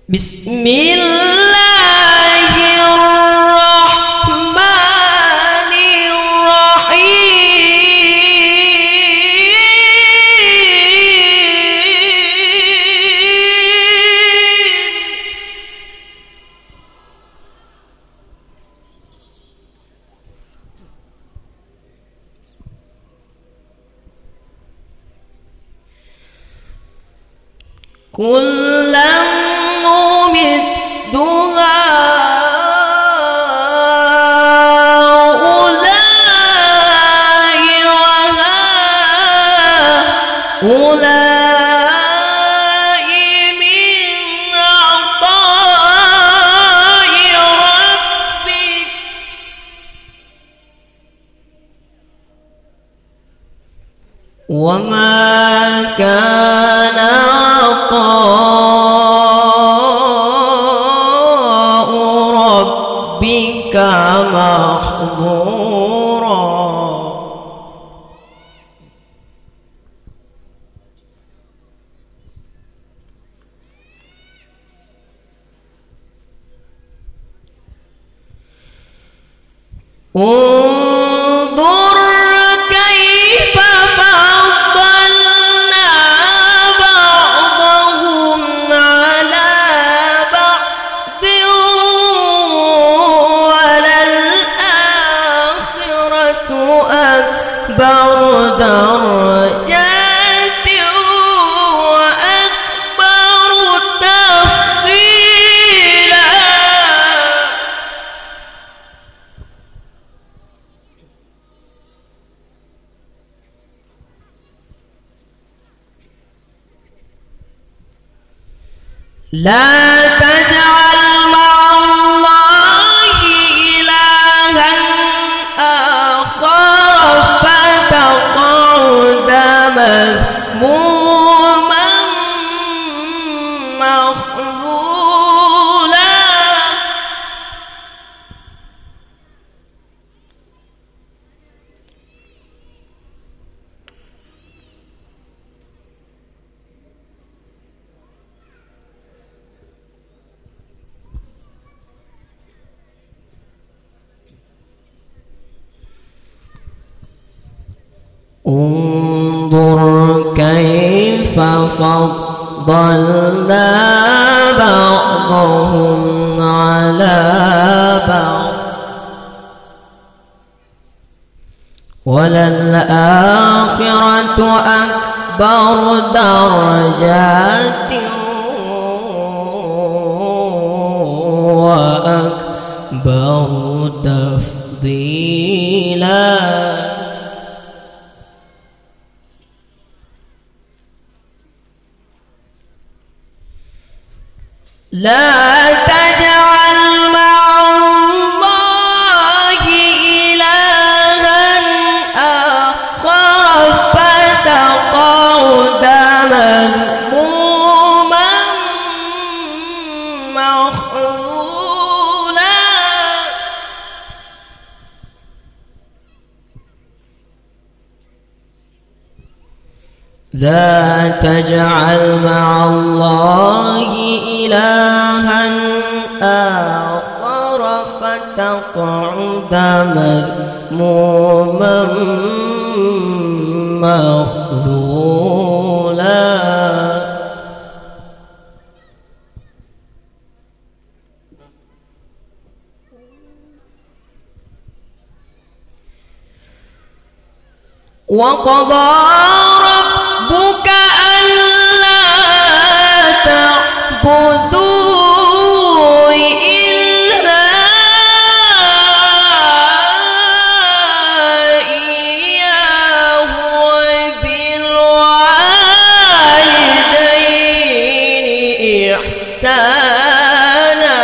بسم الله الرحمن الرحيم. كلا نمد هؤلاء وهؤلاء من عطاء ربك وما كان عطاء ربك محظورا. انظر كيف فضلنا بعضهم على بعض وللآخرة أكبر درجات وأكبر تفضيلا. لا تجعل مع الله إلها آخر فتقعد مذموما مخذولا. انظر كيف فضلنا بعضهم على بعض وللآخرة أكبر درجات وأكبر تفضيلا. لا تجعل مع الله إلها آخر فتقعد مذموما مخذولا. لا تجعل مع الله إلها آخر فتقعد مذموما مخذولا. وقضى ربك ألا تعبدوا إلا إياه وبالوالدين إحسانا.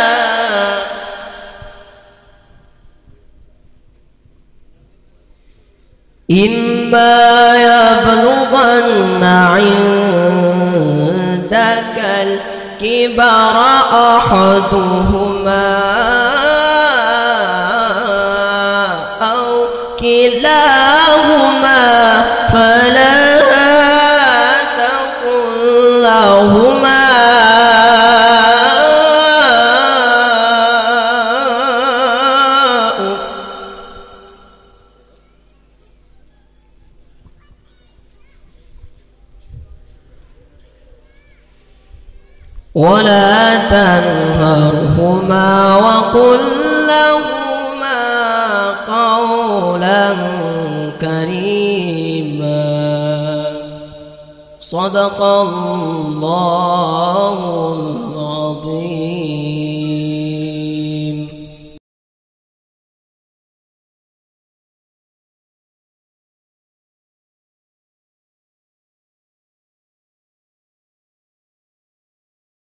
إما يبلغن عندك الكبر أحدهما أو كلاهما فلا تقل لهما ولا تنهرهما وقل لهما قولا كريما. صدق الله العظيم.